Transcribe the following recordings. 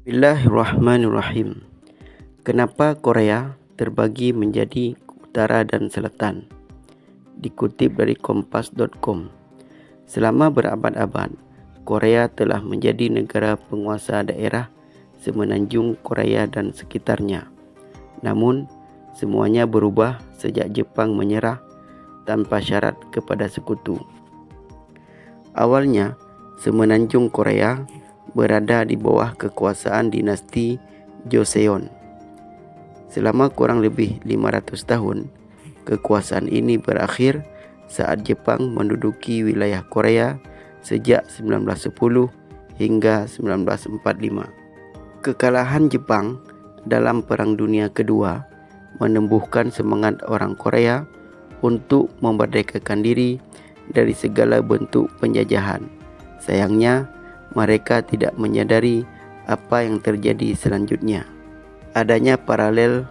Bismillahirrahmanirrahim. Kenapa Korea terbagi menjadi utara dan selatan? Dikutip dari kompas.com. Selama berabad-abad, Korea telah menjadi negara penguasa daerah semenanjung Korea dan sekitarnya. Namun, semuanya berubah sejak Jepang menyerah tanpa syarat kepada sekutu. Awalnya, semenanjung Korea berada di bawah kekuasaan dinasti Joseon. Selama kurang lebih 500 tahun, kekuasaan ini berakhir saat Jepang menduduki wilayah Korea sejak 1910 hingga 1945. Kekalahan Jepang dalam Perang Dunia Kedua menumbuhkan semangat orang Korea untuk memerdekakan diri dari segala bentuk penjajahan. Sayangnya, mereka tidak menyadari apa yang terjadi selanjutnya. Adanya paralel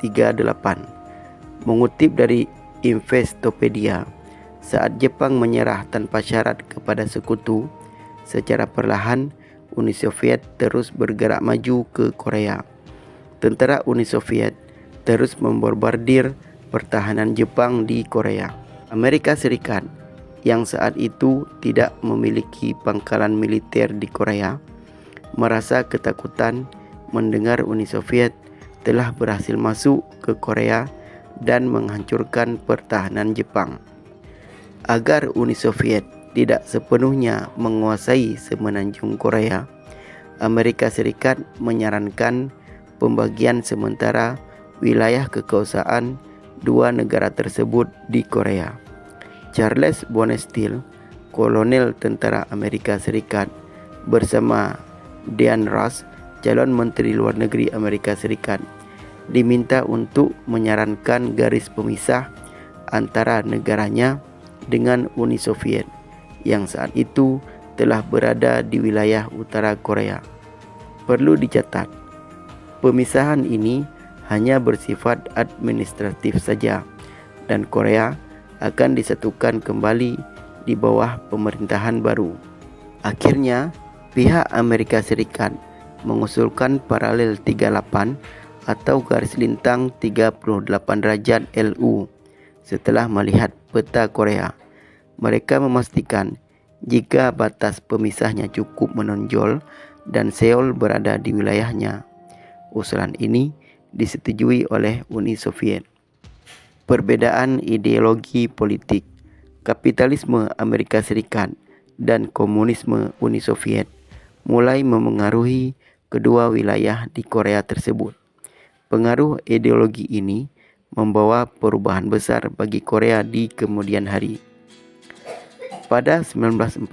38. Mengutip dari Investopedia, saat Jepang menyerah tanpa syarat kepada sekutu, secara perlahan Uni Soviet terus bergerak maju ke Korea. Tentara Uni Soviet terus membombardir pertahanan Jepang di Korea. Amerika Serikat yang saat itu tidak memiliki pangkalan militer di Korea, merasa ketakutan mendengar Uni Soviet telah berhasil masuk ke Korea dan menghancurkan pertahanan Jepang. Agar Uni Soviet tidak sepenuhnya menguasai semenanjung Korea, Amerika Serikat menyarankan pembagian sementara wilayah kekuasaan dua negara tersebut di Korea. Charles Bonesteel, kolonel tentara Amerika Serikat, bersama Dean Rusk, calon Menteri Luar Negeri Amerika Serikat, diminta untuk menyarankan garis pemisah antara negaranya dengan Uni Soviet yang saat itu telah berada di wilayah utara Korea. Perlu dicatat, pemisahan ini hanya bersifat administratif saja dan Korea akan disatukan kembali di bawah pemerintahan baru. Akhirnya, pihak Amerika Serikat mengusulkan paralel 38 atau garis lintang 38 derajat LU. Setelah melihat peta Korea, mereka memastikan jika batas pemisahnya cukup menonjol dan Seoul berada di wilayahnya. Usulan ini disetujui oleh Uni Soviet. Perbedaan ideologi politik, kapitalisme Amerika Serikat dan komunisme Uni Soviet mulai memengaruhi kedua wilayah di Korea tersebut. Pengaruh ideologi ini membawa perubahan besar bagi Korea di kemudian hari. Pada 1947,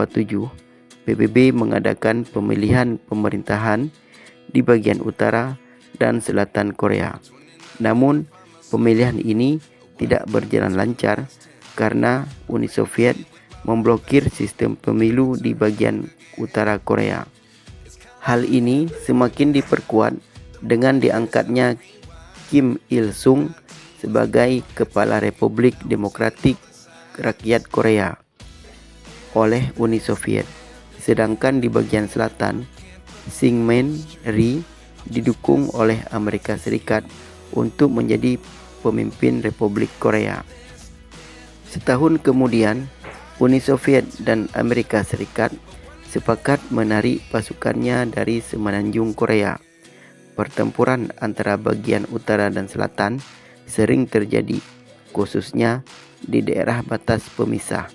PBB mengadakan pemilihan pemerintahan di bagian utara dan selatan Korea. Namun, pemilihan ini tidak berjalan lancar karena Uni Soviet memblokir sistem pemilu di bagian utara Korea. Hal ini semakin diperkuat dengan diangkatnya Kim Il-sung sebagai Kepala Republik Demokratik Rakyat Korea oleh Uni Soviet. Sedangkan di bagian selatan, Syngman Rhee didukung oleh Amerika Serikat untuk menjadi pemimpin Republik Korea. Setahun kemudian, Uni Soviet dan Amerika Serikat sepakat menarik pasukannya dari semenanjung Korea. Pertempuran antara bagian utara dan selatan sering terjadi, khususnya di daerah batas pemisah.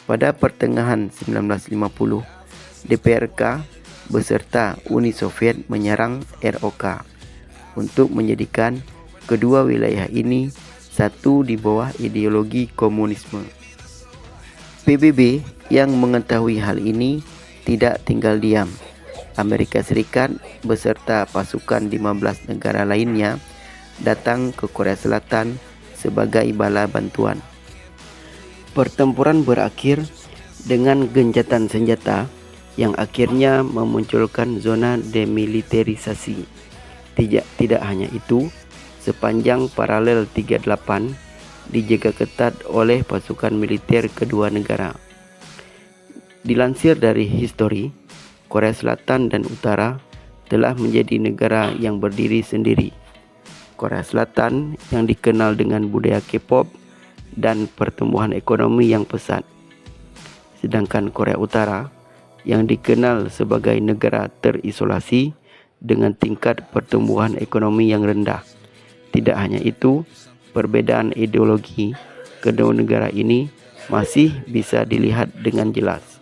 Pada pertengahan 1950, DPRK beserta Uni Soviet menyerang ROK untuk menjadikan kedua wilayah ini satu di bawah ideologi komunisme. PBB yang mengetahui hal ini tidak tinggal diam. Amerika Serikat beserta pasukan 15 negara lainnya datang ke Korea Selatan sebagai bala bantuan. Pertempuran berakhir dengan gencatan senjata yang akhirnya memunculkan zona demilitarisasi. Tidak hanya itu, sepanjang paralel 38 dijaga ketat oleh pasukan militer kedua negara. Dilansir dari History, Korea Selatan dan Utara telah menjadi negara yang berdiri sendiri. Korea Selatan yang dikenal dengan budaya K-pop dan pertumbuhan ekonomi yang pesat. Sedangkan Korea Utara yang dikenal sebagai negara terisolasi dengan tingkat pertumbuhan ekonomi yang rendah. Tidak hanya itu, perbedaan ideologi kedua negara ini masih bisa dilihat dengan jelas.